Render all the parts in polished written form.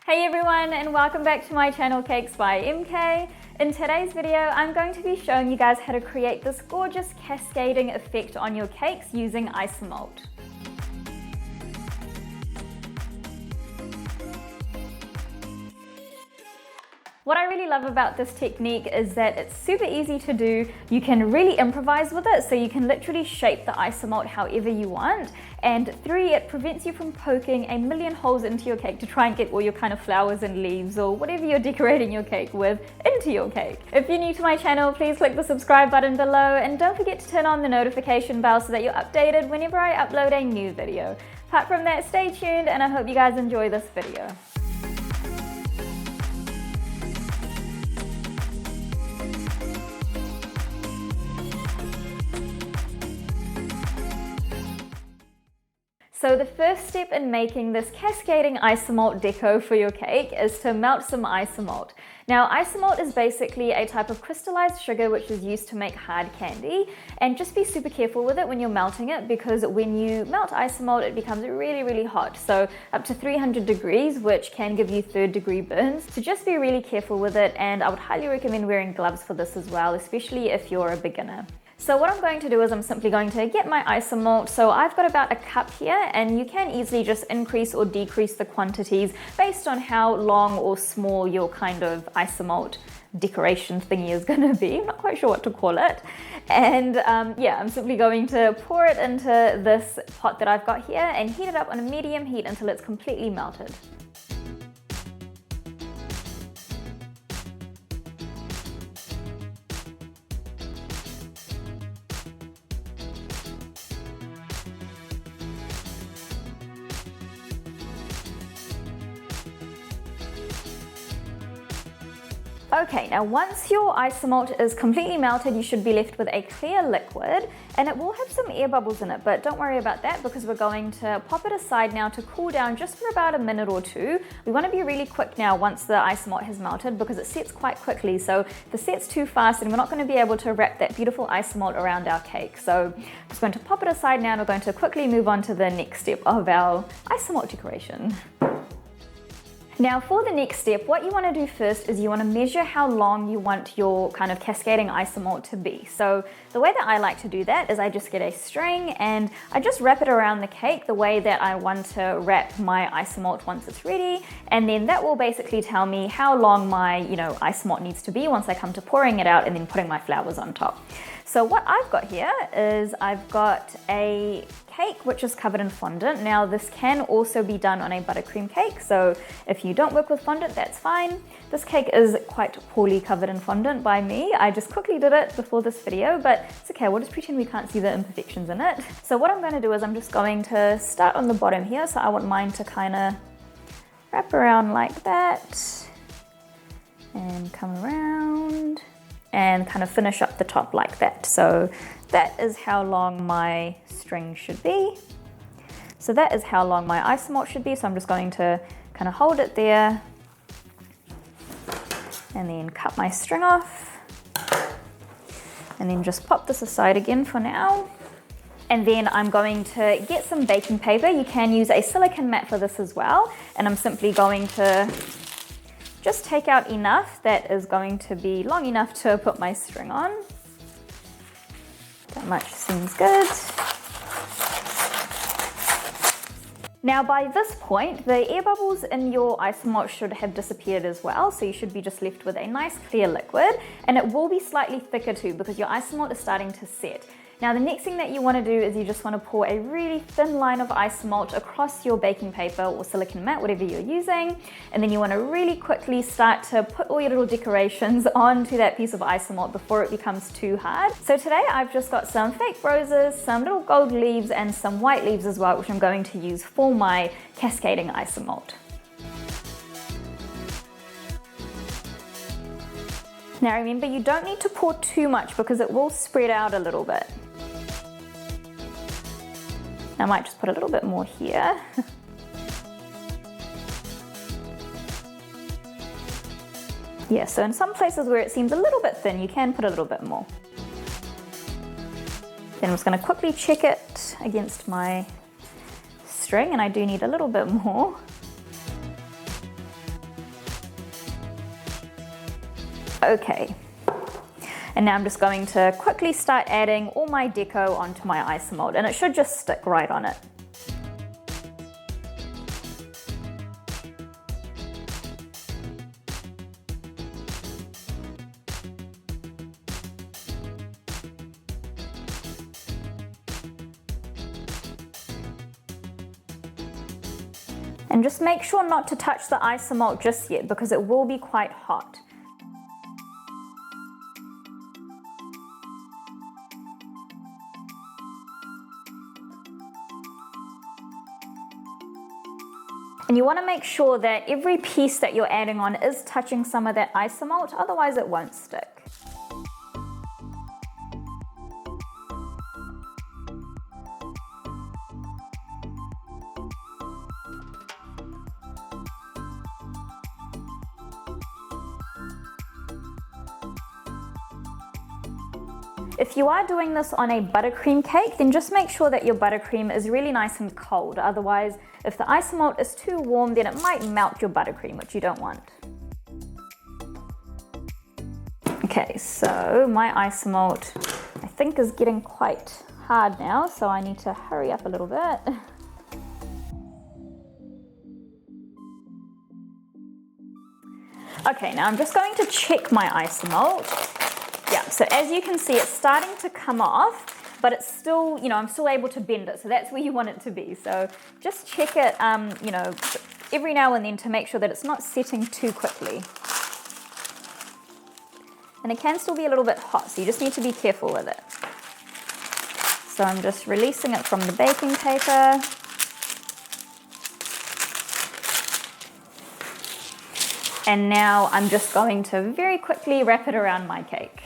Hey everyone, and welcome back to my channel Cakes by MK. In today's video, I'm going to be showing you guys how to create this gorgeous cascading effect on your cakes using Isomalt. What I really love about this technique is that it's super easy to do. You can really improvise with it, so you can literally shape the Isomalt however you want. And 3, it prevents you from poking a million holes into your cake to try and get all your kind of flowers and leaves or whatever you're decorating your cake with into your cake. If you're new to my channel, please click the subscribe button below and don't forget to turn on the notification bell so that you're updated whenever I upload a new video. Apart from that, stay tuned and I hope you guys enjoy this video. So the first step in making this cascading Isomalt deco for your cake is to melt some Isomalt. Now, Isomalt is basically a type of crystallized sugar which is used to make hard candy, and just be super careful with it when you're melting it, because when you melt Isomalt it becomes really hot, so up to 300 degrees, which can give you 3rd degree burns. So just be really careful with it, and I would highly recommend wearing gloves for this as well, especially if you're a beginner. So what I'm going to do is I'm simply going to get my Isomalt. So I've got about a cup here, and you can easily just increase or decrease the quantities based on how long or small your kind of Isomalt decoration thingy is going to be. I'm not quite sure what to call it. And yeah, I'm simply going to pour it into this pot that I've got here and heat it up on a medium heat until it's completely melted. Okay, now once your Isomalt is completely melted, you should be left with a clear liquid, and it will have some air bubbles in it, but don't worry about that because we're going to pop it aside now to cool down just for about a minute or 2. We want to be really quick now once the Isomalt has melted because it sets quite quickly, so if it sets too fast then we're not going to be able to wrap that beautiful Isomalt around our cake. So I'm just going to pop it aside now and we're going to quickly move on to the next step of our Isomalt decoration. Now for the next step, what you want to do first is you want to measure how long you want your kind of cascading Isomalt to be. So the way that I like to do that is I just get a string and I just wrap it around the cake the way that I want to wrap my Isomalt once it's ready, and then that will basically tell me how long my Isomalt needs to be once I come to pouring it out and then putting my flowers on top. So what I've got here is I've got a cake which is covered in fondant. Now this can also be done on a buttercream cake, so if you don't work with fondant, that's fine. This cake is quite poorly covered in fondant by me. I just quickly did it before this video, but it's okay, we'll just pretend we can't see the imperfections in it. So what I'm going to do is I'm just going to start on the bottom here, so I want mine to kind of wrap around like that and come around and kind of finish up the top like that. So that is how long my string should be. So that is how long my Isomalt should be. So I'm just going to kind of hold it there and then cut my string off and then just pop this aside again for now. And then I'm going to get some baking paper. You can use a silicone mat for this as well. And I'm simply going to just take out enough that is going to be long enough to put my string on. That much seems good. Now by this point, the air bubbles in your Isomalt should have disappeared as well, so you should be just left with a nice clear liquid, and it will be slightly thicker too because your Isomalt is starting to set. Now the next thing that you want to do is you just want to pour a really thin line of Isomalt across your baking paper or silicone mat, whatever you're using, and then you want to really quickly start to put all your little decorations onto that piece of Isomalt before it becomes too hard. So today I've just got some fake roses, some little gold leaves and some white leaves as well, which I'm going to use for my cascading Isomalt. Now remember, you don't need to pour too much because it will spread out a little bit. I might just put a little bit more here. Yeah, so in some places where it seems a little bit thin, you can put a little bit more. Then I'm just going to quickly check it against my string, and I do need a little bit more. Okay. And now I'm just going to quickly start adding all my deco onto my Isomalt, and it should just stick right on it. And just make sure not to touch the Isomalt just yet because it will be quite hot. And you want to make sure that every piece that you're adding on is touching some of that Isomalt, otherwise it won't stick. If you are doing this on a buttercream cake, then just make sure that your buttercream is really nice and cold. Otherwise, if the Isomalt is too warm, then it might melt your buttercream, which you don't want. Okay, so my Isomalt, I think, is getting quite hard now, so I need to hurry up a little bit. Okay, now I'm just going to check my Isomalt. Yeah, so as you can see, it's starting to come off, but it's still, I'm still able to bend it, so that's where you want it to be. So just check it, every now and then to make sure that it's not setting too quickly. And it can still be a little bit hot, so you just need to be careful with it. So I'm just releasing it from the baking paper. And now I'm just going to very quickly wrap it around my cake.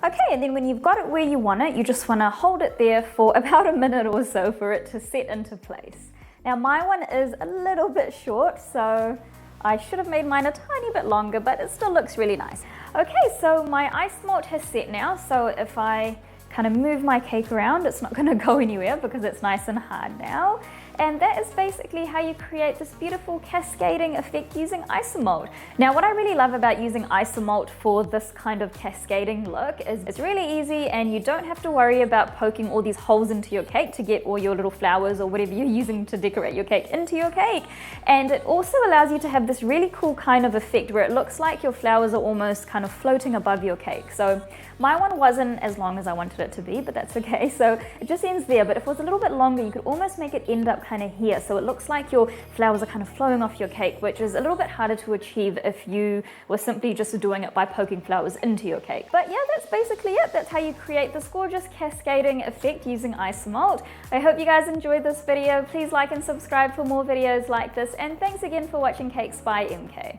Okay, and then when you've got it where you want it, you just want to hold it there for about a minute or so for it to set into place. Now my one is a little bit short, so I should have made mine a tiny bit longer, but it still looks really nice. Okay, so my Isomalt has set now, so if I kind of move my cake around, it's not going to go anywhere because it's nice and hard now. And that is basically how you create this beautiful cascading effect using Isomalt. Now what I really love about using Isomalt for this kind of cascading look is it's really easy and you don't have to worry about poking all these holes into your cake to get all your little flowers or whatever you're using to decorate your cake into your cake. And it also allows you to have this really cool kind of effect where it looks like your flowers are almost kind of floating above your cake. So my one wasn't as long as I wanted it to be, but that's okay. So it just ends there, but if it was a little bit longer, you could almost make it end up kind of here. So it looks like your flowers are kind of flowing off your cake, which is a little bit harder to achieve if you were simply just doing it by poking flowers into your cake. But yeah, that's basically it. That's how you create this gorgeous cascading effect using Isomalt. I hope you guys enjoyed this video. Please like and subscribe for more videos like this. And thanks again for watching Cakes by MK.